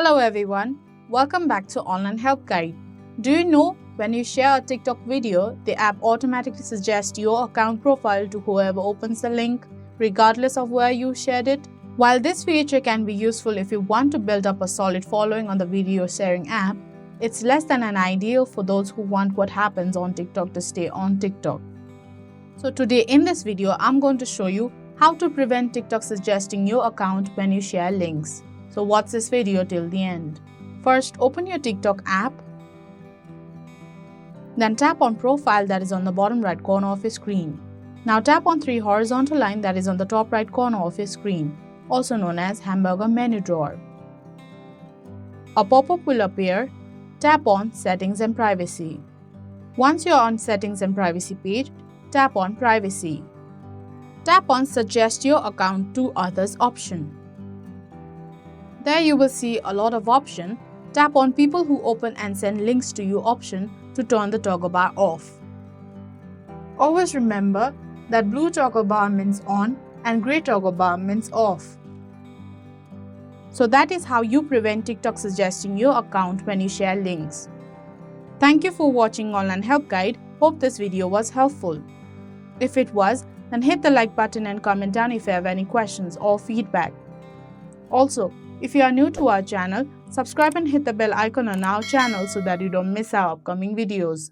Hello everyone, welcome back to Online Help Guide. Do you know when you share a TikTok video, the app automatically suggests your account profile to whoever opens the link, regardless of where you shared it? While this feature can be useful if you want to build up a solid following on the video sharing app, it's less than an ideal for those who want what happens on TikTok to stay on TikTok. So today in this video, I'm going to show you how to prevent TikTok suggesting your account when you share links. So watch this video till the end. First, open your TikTok app. Then tap on Profile that is on the bottom right corner of your screen. Now tap on 3 horizontal line that is on the top right corner of your screen, also known as hamburger menu drawer. A pop-up will appear. Tap on Settings and Privacy. Once you're on Settings and Privacy page, tap on Privacy. Tap on Suggest your account to others option. There you will see a lot of options. Tap on People who open and send links to you option to turn the toggle bar off. Always remember that blue toggle bar means on and grey toggle bar means off. So that is how you prevent TikTok suggesting your account when you share links. Thank you for watching Online Help Guide. Hope this video was helpful. If it was, then hit the like button and comment down if you have any questions or feedback. Also, if you are new to our channel, subscribe and hit the bell icon on our channel so that you don't miss our upcoming videos.